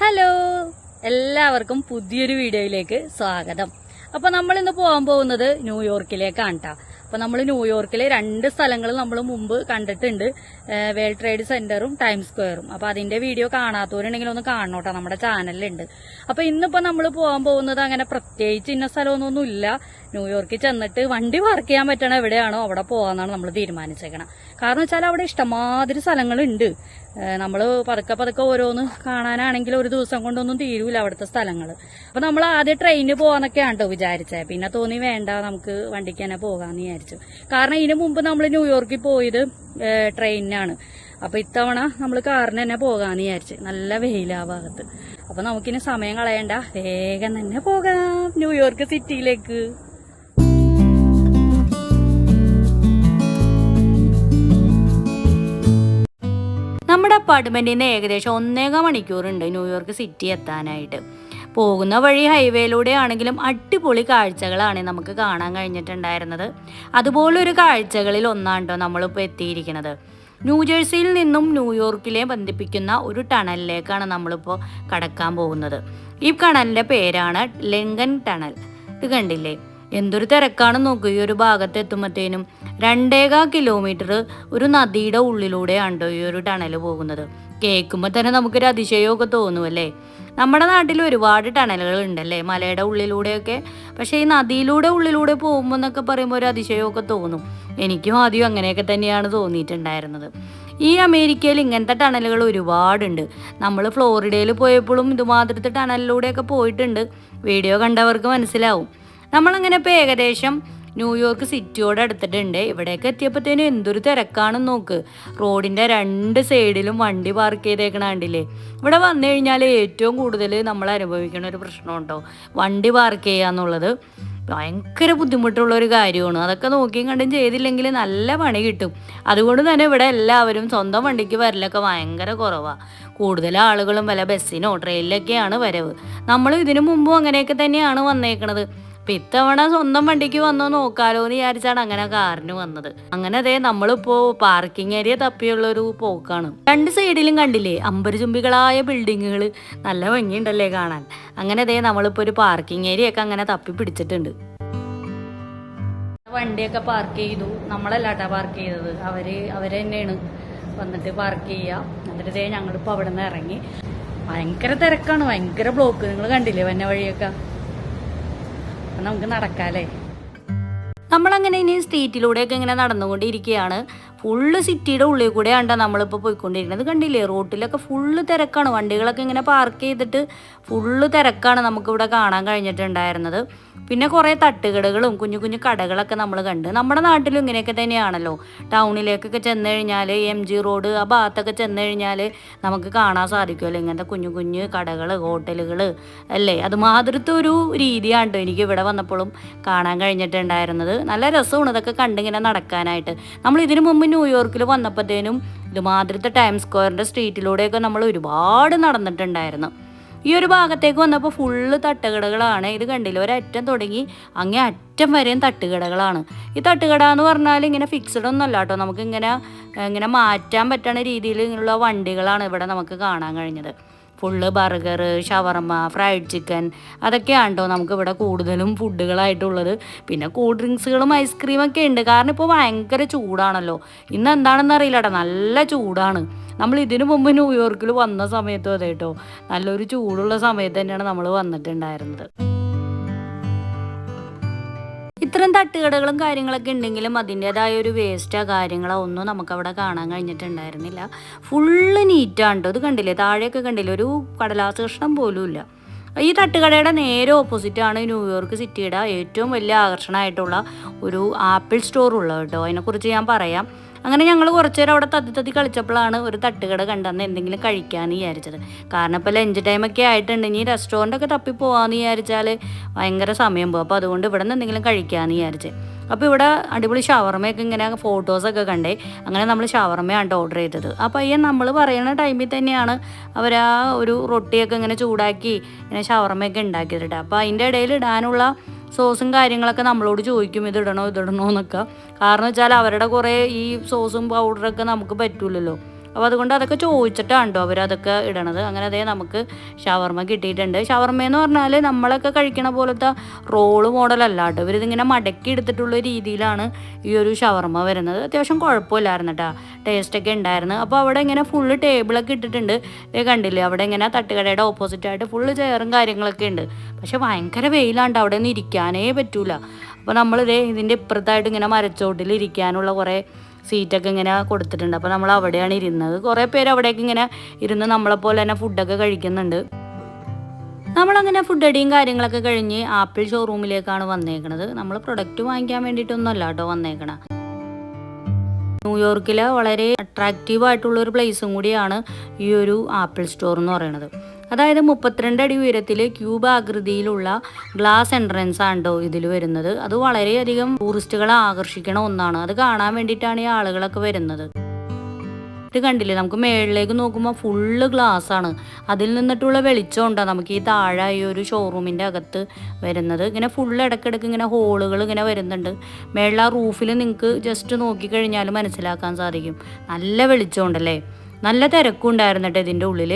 Hello, എല്ലാവർക്കും പുതിയൊരു വീഡിയോയിലേക്ക് സ്വാഗതം. അപ്പൊ നമ്മൾ ഇന്ന് പോകാൻ പോകുന്നത് ന്യൂയോർക്കിലേക്കാണ് കേട്ടോ. അപ്പൊ നമ്മൾ ന്യൂയോർക്കിലെ 2 സ്ഥലങ്ങൾ നമ്മൾ മുമ്പ് കണ്ടിട്ടുണ്ട്, വേൾഡ് ട്രേഡ് സെന്ററും ടൈം സ്ക്വയറും. അപ്പൊ അതിന്റെ വീഡിയോ കാണാത്തവരുണ്ടെങ്കിൽ ഒന്ന് കാണണോട്ടോ, നമ്മുടെ ചാനലിലുണ്ട്. അപ്പൊ ഇന്നിപ്പോ നമ്മൾ പോകാൻ പോകുന്നത് അങ്ങനെ പ്രത്യേകിച്ച് ഇന്ന സ്ഥലമൊന്നും ഇല്ല. ന്യൂയോർക്കിൽ ചെന്നിട്ട് വണ്ടി പാർക്ക് ചെയ്യാൻ പറ്റണ എവിടെയാണോ അവിടെ പോകാന്നാണ് നമ്മൾ തീരുമാനിച്ചേക്കണം. കാരണം വെച്ചാൽ അവിടെ ഇഷ്ടമാതിരി സ്ഥലങ്ങളുണ്ട്. നമ്മൾ പതുക്കെ ഓരോന്ന് കാണാനാണെങ്കിൽ ഒരു ദിവസം കൊണ്ടൊന്നും തീരൂല അവിടുത്തെ സ്ഥലങ്ങൾ. അപ്പൊ നമ്മൾ ആദ്യം ട്രെയിനിന് പോകാന്നൊക്കെയാണ് കേട്ടോ വിചാരിച്ചത്. പിന്നെ തോന്നി വേണ്ട, നമുക്ക് വണ്ടിക്ക് തന്നെ പോകാന്ന് വിചാരിച്ചു. കാരണം ഇതിനു മുമ്പ് നമ്മൾ ന്യൂയോർക്കിൽ പോയത് ട്രെയിനിനാണ്. അപ്പൊ ഇത്തവണ നമ്മൾ കാറിന് തന്നെ പോകാന്ന് വിചാരിച്ചു. നല്ല വെയിലാ ഭാഗത്ത്. അപ്പൊ നമുക്കിനി സമയം കളയണ്ട, വേഗം തന്നെ പോകാം ന്യൂയോർക്ക് സിറ്റിയിലേക്ക്. നമ്മുടെ അപ്പാർട്ട്മെന്റിൽ നിന്ന് ഏകദേശം 1.25 മണിക്കൂറുണ്ട് ന്യൂയോർക്ക് സിറ്റി എത്താനായിട്ട്. പോകുന്ന വഴി ഹൈവേയിലൂടെ ആണെങ്കിലും അടിപൊളി കാഴ്ചകളാണ് നമുക്ക് കാണാൻ കഴിഞ്ഞിട്ടുണ്ടായിരുന്നത്. അതുപോലൊരു കാഴ്ചകളിൽ ഒന്നാണ്ടോ നമ്മളിപ്പോൾ എത്തിയിരിക്കുന്നത്. ന്യൂജേഴ്സിയിൽ നിന്നും ന്യൂയോർക്കിലെ ബന്ധിപ്പിക്കുന്ന ഒരു ടണലിലേക്കാണ് നമ്മളിപ്പോൾ കടക്കാൻ പോകുന്നത്. ഈ ടണലിൻ്റെ പേരാണ് ലിങ്കൺ ടണൽ. ഇത് കണ്ടില്ലേ, എന്തൊരു തിരക്കാണ് നോക്കൂ. ഈ ഒരു ഭാഗത്ത് എത്തുമ്പോഴത്തേനും 2.25 കിലോമീറ്റർ ഒരു നദിയുടെ ഉള്ളിലൂടെയാണോ ഈ ഒരു ടണൽ പോകുന്നത്. കേൾക്കുമ്പോൾ തന്നെ നമുക്കൊരു അതിശയമൊക്കെ തോന്നുമല്ലേ. നമ്മുടെ നാട്ടിൽ ഒരുപാട് ടണലുകൾ ഉണ്ടല്ലേ, മലയുടെ ഉള്ളിലൂടെയൊക്കെ. പക്ഷേ ഈ നദിയിലൂടെ ഉള്ളിലൂടെ പോകുമ്പോൾ എന്നൊക്കെ പറയുമ്പോൾ ഒരു അതിശയമൊക്കെ തോന്നും. എനിക്കും ആദ്യം അങ്ങനെയൊക്കെ തന്നെയാണ് തോന്നിയിട്ടുണ്ടായിരുന്നത്. ഈ അമേരിക്കയിൽ ഇങ്ങനത്തെ ടണലുകൾ ഒരുപാടുണ്ട്. നമ്മൾ ഫ്ലോറിഡയിൽ പോയപ്പോഴും ഇതുമാതിരത്തെ ടണലിലൂടെയൊക്കെ പോയിട്ടുണ്ട്. വീഡിയോ കണ്ടവർക്ക് മനസ്സിലാവും. നമ്മളങ്ങനെ ഇപ്പോൾ ഏകദേശം ന്യൂയോർക്ക് സിറ്റിയോട് അടുത്തിട്ടുണ്ട്. ഇവിടേക്ക് എത്തിയപ്പോഴത്തേനും എന്തൊരു തിരക്കാണെന്ന് നോക്ക്. റോഡിൻ്റെ 2 സൈഡിലും വണ്ടി പാർക്ക് ചെയ്തേക്കണ കണ്ടില്ലേ. ഇവിടെ വന്നു കഴിഞ്ഞാൽ ഏറ്റവും കൂടുതൽ നമ്മൾ അനുഭവിക്കുന്ന ഒരു പ്രശ്നമുണ്ടോ, വണ്ടി പാർക്ക് ചെയ്യുക എന്നുള്ളത് ഭയങ്കര ബുദ്ധിമുട്ടുള്ളൊരു കാര്യമാണ്. അതൊക്കെ നോക്കിയും കണ്ടും ചെയ്തില്ലെങ്കിൽ നല്ല പണി കിട്ടും. അതുകൊണ്ട് തന്നെ ഇവിടെ എല്ലാവരും സ്വന്തം വണ്ടിക്ക് വരലൊക്കെ ഭയങ്കര കുറവാണ്. കൂടുതൽ ആളുകളും വല്ല ബസ്സിനോ ട്രെയിനിലൊക്കെയാണ് വരവ്. നമ്മൾ ഇതിനു മുമ്പും അങ്ങനെയൊക്കെ തന്നെയാണ് വന്നേക്കണത്. അപ്പം ഇത്തവണ സ്വന്തം വണ്ടിക്ക് വന്നോ നോക്കാലോ എന്ന് വിചാരിച്ചാണ് അങ്ങനെ കാറിന് വന്നത്. അങ്ങനെ അതേ നമ്മളിപ്പോൾ പാർക്കിംഗ് ഏരിയ തപ്പിയുള്ളൊരു പോക്കാണ്. 2 സൈഡിലും കണ്ടില്ലേ അമ്പരചുംബികളായ ബിൽഡിങ്ങുകൾ, നല്ല ഭംഗിയുണ്ടല്ലേ കാണാൻ. അങ്ങനെ അതേ നമ്മളിപ്പോൾ ഒരു പാർക്കിംഗ് ഏരിയ ഒക്കെ അങ്ങനെ തപ്പി പിടിച്ചിട്ടുണ്ട്. വണ്ടിയൊക്കെ പാർക്ക് ചെയ്തു. നമ്മളല്ലാട്ടാ പാർക്ക് ചെയ്തത്, അവര് തന്നെയാണ് വന്നിട്ട് പാർക്ക് ചെയ്യുക. എന്നിട്ട് ഞങ്ങളിപ്പോൾ അവിടെ നിന്ന് ഇറങ്ങി. ഭയങ്കര തിരക്കാണ്, ഭയങ്കര ബ്ലോക്ക്. നിങ്ങൾ കണ്ടില്ലേ വന്ന വഴിയൊക്കെ. നമുക്ക് നടക്കാല്ലേ. നമ്മളങ്ങനെ ഇനി സ്ട്രീറ്റിലൂടെയൊക്കെ ഇങ്ങനെ നടന്നുകൊണ്ടിരിക്കുകയാണ്. ഫുള്ള് സിറ്റിയുടെ ഉള്ളിൽ കൂടെയാണ് നമ്മളിപ്പോൾ പോയിക്കൊണ്ടിരിക്കുന്നത്. കണ്ടില്ലേ, റോട്ടിലൊക്കെ ഫുള്ള് തിരക്കാണ്. വണ്ടികളൊക്കെ ഇങ്ങനെ പാർക്ക് ചെയ്തിട്ട് ഫുള്ള് തിരക്കാണ് നമുക്കിവിടെ കാണാൻ കഴിഞ്ഞിട്ടുണ്ടായിരുന്നത്. പിന്നെ കുറേ തട്ടുകടകളും കുഞ്ഞു കുഞ്ഞു കടകളൊക്കെ നമ്മൾ കണ്ട്. നമ്മുടെ നാട്ടിലും ഇങ്ങനെയൊക്കെ തന്നെയാണല്ലോ. ടൗണിലേക്കൊക്കെ ചെന്ന് കഴിഞ്ഞാൽ MG റോഡ് ആ ഭാഗത്തൊക്കെ ചെന്ന് കഴിഞ്ഞാൽ നമുക്ക് കാണാൻ സാധിക്കുമല്ലോ ഇങ്ങനത്തെ കുഞ്ഞു കുഞ്ഞു കടകൾ, ഹോട്ടലുകൾ അല്ലേ. അതുമാതിരത്തെ ഒരു രീതിയാണ് എനിക്ക് ഇവിടെ വന്നപ്പോഴും കാണാൻ കഴിഞ്ഞിട്ടുണ്ടായിരുന്നത്. നല്ല രസമാണ് ഇതൊക്കെ കണ്ടിങ്ങനെ നടക്കാനായിട്ട്. നമ്മൾ ഇതിനു മുമ്പ് ന്യൂയോർക്കിൽ വന്നപ്പോഴത്തേനും ഇതുമാതിരത്തെ ടൈം സ്ക്വയറിൻ്റെ സ്ട്രീറ്റിലൂടെയൊക്കെ നമ്മൾ ഒരുപാട് നടന്നിട്ടുണ്ടായിരുന്നു. ഈ ഒരു ഭാഗത്തേക്ക് വന്നപ്പോൾ ഫുള്ള് തട്ടുകടകളാണ്. ഇത് കണ്ടില്ല, ഒരറ്റം തുടങ്ങി അങ്ങേ അറ്റം വരെയും തട്ടുകടകളാണ്. ഈ തട്ടുകട എന്ന് പറഞ്ഞാൽ ഇങ്ങനെ ഫിക്സഡ് ഒന്നും അല്ല കേട്ടോ. നമുക്ക് ഇങ്ങനെ മാറ്റാൻ പറ്റുന്ന രീതിയിലുള്ള വണ്ടികളാണ് ഇവിടെ നമുക്ക് കാണാൻ കഴിഞ്ഞത്. ഫുള്ള് ബർഗർ, ഷവർമ, ഫ്രൈഡ് ചിക്കൻ അതൊക്കെയാണ് കേട്ടോ നമുക്കിവിടെ കൂടുതലും ഫുഡുകളായിട്ടുള്ളത്. പിന്നെ കൂൾ ഡ്രിങ്ക്സുകളും ഐസ്ക്രീമൊക്കെ ഉണ്ട്. കാരണം ഇപ്പോൾ ഭയങ്കര ചൂടാണല്ലോ. ഇന്ന് എന്താണെന്ന് അറിയില്ല കേട്ടോ, നല്ല ചൂടാണ്. നമ്മൾ ഇതിനു മുമ്പ് ന്യൂയോർക്കിൽ വന്ന സമയത്തും അതെ കേട്ടോ, നല്ലൊരു ചൂടുള്ള സമയത്ത് തന്നെയാണ് നമ്മൾ വന്നിട്ടുണ്ടായിരുന്നത്. ഇത്തരം തട്ടുകടകളും കാര്യങ്ങളൊക്കെ ഉണ്ടെങ്കിലും അതിൻ്റേതായ ഒരു വേസ്റ്റോ കാര്യങ്ങളോ ഒന്നും നമുക്കവിടെ കാണാൻ കഴിഞ്ഞിട്ടുണ്ടായിരുന്നില്ല. ഫുള്ള് നീറ്റാണ് കേട്ടോ. ഇത് കണ്ടില്ലേ, താഴെയൊക്കെ കണ്ടില്ലേ, ഒരു കടലാസ് കഷ്ണം പോലും ഇല്ല. ഈ തട്ടുകടയുടെ നേരെ ഓപ്പോസിറ്റാണ് ന്യൂയോർക്ക് സിറ്റിയുടെ ഏറ്റവും വലിയ ആകർഷണമായിട്ടുള്ള ഒരു ആപ്പിൾ സ്റ്റോർ ഉള്ളത് കേട്ടോ. അതിനെക്കുറിച്ച് ഞാൻ പറയാം. അങ്ങനെ ഞങ്ങൾ കുറച്ച് നേരം അവിടെ തത്തി കളിച്ചപ്പോഴാണ് ഒരു തട്ടുകട കണ്ടെന്ന് എന്തെങ്കിലും കഴിക്കാമെന്ന് വിചാരിച്ചത്. കാരണം ഇപ്പോൾ ലഞ്ച് ടൈമൊക്കെ ആയിട്ടുണ്ട്. ഇനി റെസ്റ്റോറൻറ്റൊക്കെ തപ്പി പോകാമെന്ന് വിചാരിച്ചാൽ ഭയങ്കര സമയം പോകും. അപ്പോൾ അതുകൊണ്ട് ഇവിടെ നിന്ന് എന്തെങ്കിലും കഴിക്കാമെന്ന് വിചാരിച്ച്. അപ്പോൾ ഇവിടെ അടിപൊളി ഷവർമയൊക്കെ ഇങ്ങനെ ഫോട്ടോസൊക്കെ കണ്ടേ. അങ്ങനെ നമ്മൾ ഷവർമയാണ് ഓർഡർ ചെയ്തത്. അപ്പോൾ പയ്യൻ നമ്മൾ പറയുന്ന ടൈമിൽ തന്നെയാണ് അവർ ആ ഒരു റൊട്ടിയൊക്കെ ഇങ്ങനെ ചൂടാക്കി ഇങ്ങനെ ഷവർമയൊക്കെ ഉണ്ടാക്കിയത്. അപ്പോൾ അതിൻ്റെ ഇടയിൽ ഇടാനുള്ള സോസും കാര്യങ്ങളൊക്കെ നമ്മളോട് ചോദിക്കും, ഇതിടണോ എന്നൊക്കെ. കാരണം വെച്ചാൽ അവരുടെ കുറേ ഈ സോസും പൗഡറൊക്കെ നമുക്ക് പറ്റൂലല്ലോ. അപ്പോൾ അതുകൊണ്ട് അതൊക്കെ ചോദിച്ചിട്ടാണ് കേട്ടോ അവരതൊക്കെ ഇടണത്. അങ്ങനെ അതേ നമുക്ക് ഷവർമ്മ കിട്ടിയിട്ടുണ്ട്. ഷവർമ്മ എന്ന് പറഞ്ഞാൽ നമ്മളൊക്കെ കഴിക്കണ പോലത്തെ റോള് മോഡലല്ല കേട്ടോ, ഇവരിതിങ്ങനെ മടക്കി എടുത്തിട്ടുള്ള രീതിയിലാണ് ഈ ഒരു ഷവർമ്മ വരുന്നത്. അത്യാവശ്യം കുഴപ്പമില്ലായിരുന്നു കേട്ടോ, ടേസ്റ്റൊക്കെ ഉണ്ടായിരുന്നു. അപ്പോൾ അവിടെ ഇങ്ങനെ ഫുള്ള് ടേബിളൊക്കെ ഇട്ടിട്ടുണ്ട്, കണ്ടില്ലേ അവിടെ ഇങ്ങനെ തട്ടുകടയുടെ ഓപ്പോസിറ്റായിട്ട് ഫുള്ള് ചെയറും കാര്യങ്ങളൊക്കെ ഉണ്ട്. പക്ഷെ ഭയങ്കര വെയിലാണ്ട്, അവിടെ നിന്ന് ഇരിക്കാനേ പറ്റൂല. അപ്പോൾ നമ്മളിതേ ഇതിൻ്റെ ഇപ്പുറത്തായിട്ട് ഇങ്ങനെ മരച്ചോട്ടിൽ ഇരിക്കാനുള്ള കുറേ സീറ്റൊക്കെ ഇങ്ങനെ കൊടുത്തിട്ടുണ്ട്. അപ്പോൾ നമ്മൾ അവിടെയാണ് ഇരുന്നത്. കുറേ പേര് അവിടേക്ക് ഇങ്ങനെ ഇരുന്ന് നമ്മളെപ്പോലെ തന്നെ ഫുഡൊക്കെ കഴിക്കുന്നുണ്ട്. നമ്മളങ്ങനെ ഫുഡ് അടിയും കാര്യങ്ങളൊക്കെ കഴിഞ്ഞ് ആപ്പിൾ ഷോറൂമിലേക്കാണ് വന്നേക്കണത്. നമ്മൾ പ്രൊഡക്റ്റ് വാങ്ങിക്കാൻ വേണ്ടിയിട്ടൊന്നുമല്ല കേട്ടോ വന്നേക്കണം. ന്യൂയോർക്കിലെ വളരെ അട്രാക്റ്റീവ് ആയിട്ടുള്ള ഒരു പ്ലേസും കൂടിയാണ് ഈ ഒരു ആപ്പിൾ സ്റ്റോർ എന്ന് പറയുന്നത്. അതായത് 32 അടി ഉയരത്തിൽ ക്യൂബ് ആകൃതിയിലുള്ള ഗ്ലാസ് എൻട്രൻസ് ആണ് കേട്ടോ ഇതിൽ വരുന്നത്. അത് വളരെയധികം ടൂറിസ്റ്റുകളെ ആകർഷിക്കണ ഒന്നാണ്. അത് കാണാൻ വേണ്ടിയിട്ടാണ് ഈ ആളുകളൊക്കെ വരുന്നത്. ഇത് കണ്ടില്ലേ, നമുക്ക് മേളിലേക്ക് നോക്കുമ്പോൾ ഫുള്ള് ഗ്ലാസ് ആണ്. അതിൽ നിന്നിട്ടുള്ള വെളിച്ചം ഉണ്ടാകും നമുക്ക് ഈ താഴെ ഈ ഒരു ഷോറൂമിൻ്റെ അകത്ത് വരുന്നത്. ഇങ്ങനെ ഫുള്ള് ഇടയ്ക്കിടയ്ക്ക് ഇങ്ങനെ ഹോളുകൾ ഇങ്ങനെ വരുന്നുണ്ട്. മേളിൽ ആ റൂഫിൽ നിങ്ങൾക്ക് ജസ്റ്റ് നോക്കിക്കഴിഞ്ഞാൽ മനസ്സിലാക്കാൻ സാധിക്കും. നല്ല വെളിച്ചം ഉണ്ടല്ലേ, നല്ല തിരക്കും ഉണ്ടായിരുന്നു കേട്ടോ ഇതിൻ്റെ ഉള്ളിൽ.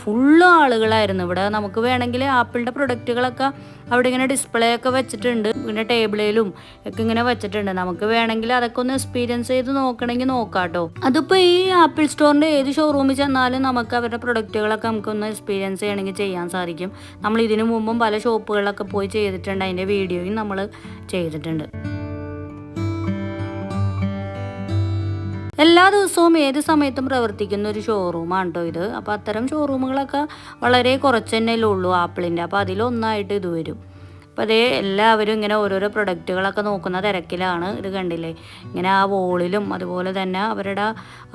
ഫുള്ള് ആളുകളായിരുന്നു. ഇവിടെ നമുക്ക് വേണമെങ്കിൽ ആപ്പിളിൻ്റെ പ്രൊഡക്റ്റുകളൊക്കെ അവിടെ ഇങ്ങനെ ഡിസ്പ്ലേ ഒക്കെ വെച്ചിട്ടുണ്ട്, പിന്നെ ടേബിളിലും ഒക്കെ ഇങ്ങനെ വെച്ചിട്ടുണ്ട്. നമുക്ക് വേണമെങ്കിൽ അതൊക്കെ ഒന്ന് എക്സ്പീരിയൻസ് ചെയ്ത് നോക്കണമെങ്കിൽ നോക്കാം കേട്ടോ. അതിപ്പോൾ ഈ ആപ്പിൾ സ്റ്റോറിൻ്റെ ഏത് ഷോറൂമിൽ ചെന്നാലും നമുക്ക് അവരുടെ പ്രൊഡക്റ്റുകളൊക്കെ നമുക്കൊന്ന് എക്സ്പീരിയൻസ് ചെയ്യണമെങ്കിൽ ചെയ്യാൻ സാധിക്കും. നമ്മൾ ഇതിനു മുമ്പും പല ഷോപ്പുകളിലൊക്കെ പോയി ചെയ്തിട്ടുണ്ട്, അതിൻ്റെ വീഡിയോയും നമ്മൾ ചെയ്തിട്ടുണ്ട്. എല്ലാ ദിവസവും ഏത് സമയത്തും പ്രവർത്തിക്കുന്ന ഒരു ഷോറൂമാണ് കേട്ടോ ഇത്. അപ്പോൾ അത്തരം ഷോറൂമുകളൊക്കെ വളരെ കുറച്ച് തന്നെയല്ലേ ഉള്ളൂ ആപ്പിളിൻ്റെ. അപ്പോൾ അതിലൊന്നായിട്ട് ഇത് വരും. അപ്പോൾ അതേ എല്ലാവരും ഇങ്ങനെ ഓരോരോ പ്രൊഡക്റ്റുകളൊക്കെ നോക്കുന്ന തിരക്കിലാണ്. ഇത് കണ്ടില്ലേ, ഇങ്ങനെ ആ വോളിലും അതുപോലെ തന്നെ അവരുടെ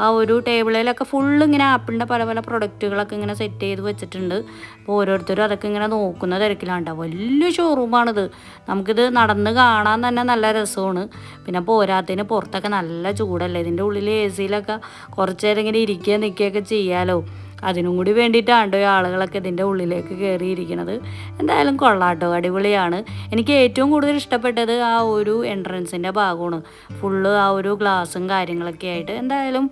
ആ ഒരു ടേബിളിലൊക്കെ ഫുള്ള് ഇങ്ങനെ ആപ്പിളിൻ്റെ പല പല പ്രൊഡക്റ്റുകളൊക്കെ ഇങ്ങനെ സെറ്റ് ചെയ്ത് വെച്ചിട്ടുണ്ട്. അപ്പോൾ ഓരോരുത്തരും അതൊക്കെ ഇങ്ങനെ നോക്കുന്ന തിരക്കിലാണ് കേട്ടോ. വലിയ ഷോറൂമാണിത്. നമുക്കിത് നടന്ന് കാണാൻ തന്നെ നല്ല രസമാണ്. പിന്നെ പോരാത്തതിന് പുറത്തൊക്കെ നല്ല ചൂടല്ലേ, ഇതിൻ്റെ ഉള്ളിൽ AC-ലൊക്കെ കുറച്ച് നേരം ഇങ്ങനെ ഇരിക്കുകയും നിൽക്കുകയൊക്കെ ചെയ്യാമല്ലോ. അതിനും കൂടി വേണ്ടിയിട്ടാണ് ഈ ആളുകളൊക്കെ ഇതിൻ്റെ ഉള്ളിലേക്ക് കയറിയിരിക്കുന്നത്. എന്തായാലും കൊള്ളാട്ടോ, അടിപൊളിയാണ്. എനിക്ക് ഏറ്റവും കൂടുതൽ ഇഷ്ടപ്പെട്ടത് ആ ഒരു എൻട്രൻസിൻ്റെ ഭാഗമാണ്. ഫുള്ള് ആ ഒരു ഗ്ലാസും കാര്യങ്ങളൊക്കെ ആയിട്ട്. എന്തായാലും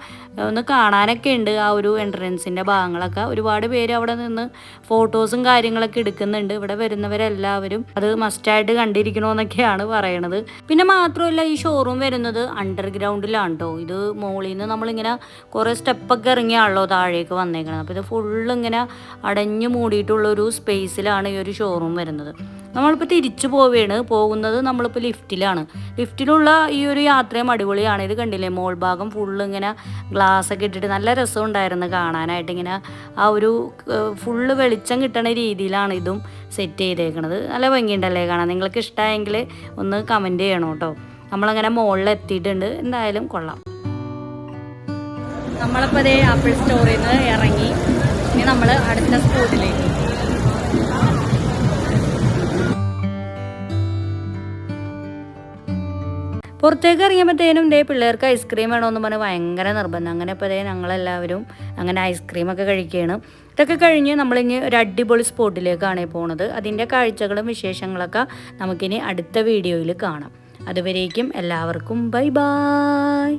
ഒന്ന് കാണാനൊക്കെ ഉണ്ട് ആ ഒരു എൻട്രൻസിൻ്റെ ഭാഗങ്ങളൊക്കെ. ഒരുപാട് പേര് അവിടെ നിന്ന് ഫോട്ടോസും കാര്യങ്ങളൊക്കെ എടുക്കുന്നുണ്ട്. ഇവിടെ വരുന്നവരെല്ലാവരും അത് മസ്റ്റായിട്ട് കണ്ടിരിക്കണമെന്നൊക്കെയാണ് പറയണത്. പിന്നെ മാത്രമല്ല ഈ ഷോറൂം വരുന്നത് അണ്ടർഗ്രൗണ്ടിലാണ് കേട്ടോ. ഇത് മോളിൽ നിന്ന് നമ്മളിങ്ങനെ കുറേ സ്റ്റെപ്പൊക്കെ ഇറങ്ങിയാണല്ലോ താഴേക്ക് വന്നേക്കണം. അപ്പോൾ ഇത് ഫുള്ള് ഇങ്ങനെ അടഞ്ഞു മൂടിയിട്ടുള്ളൊരു സ്പേസിലാണ് ഈ ഒരു ഷോറൂം വരുന്നത്. നമ്മളിപ്പോൾ തിരിച്ചു പോകുന്നത് നമ്മളിപ്പോൾ ലിഫ്റ്റിലാണ്. ലിഫ്റ്റിലുള്ള ഈ ഒരു യാത്രയും അടിപൊളിയാണ്. ഇത് കണ്ടില്ലേ, മോൾ ഭാഗം ഫുള്ള് ഇങ്ങനെ ഗ്ലാസ്സൊക്കെ ഇട്ടിട്ട് നല്ല രസം ഉണ്ടായിരുന്നു കാണാനായിട്ട്. ഇങ്ങനെ ആ ഒരു ഫുള്ള് വെളിച്ചം കിട്ടണ രീതിയിലാണ് ഇതും സെറ്റ് ചെയ്തേക്കണത്. നല്ല ഭംഗിയുണ്ടല്ലേ കാണാൻ. നിങ്ങൾക്ക് ഇഷ്ടമായെങ്കിൽ ഒന്ന് കമൻറ്റ് ചെയ്യണം കേട്ടോ. നമ്മളങ്ങനെ മുകളിൽ എത്തിയിട്ടുണ്ട്. എന്തായാലും കൊള്ളാം. നമ്മളിപ്പോൾ അതേ ആപ്പിൾ സ്റ്റോറിൽ നിന്ന് ഇറങ്ങി ഇനി നമ്മൾ അടുത്ത സ്പോട്ടിലേക്ക്. പുറത്തേക്ക് ഇറങ്ങിയപ്പോഴത്തേനും ഇതേ പിള്ളേർക്ക് ഐസ്ക്രീം വേണമെന്ന് പറഞ്ഞ് ഭയങ്കര നിർബന്ധം. അങ്ങനെ ഇപ്പോൾ ഇതേ ഞങ്ങളെല്ലാവരും അങ്ങനെ ഐസ്ക്രീമൊക്കെ കഴിക്കുകയാണ്. ഇതൊക്കെ കഴിഞ്ഞ് നമ്മളിനി ഒരു അടിപൊളി സ്പോട്ടിലേക്കാണ് പോകുന്നത്. അതിൻ്റെ കാഴ്ചകളും വിശേഷങ്ങളൊക്കെ നമുക്കിനി അടുത്ത വീഡിയോയിൽ കാണാം. അതുവരേക്കും എല്ലാവർക്കും ബൈ ബൈ.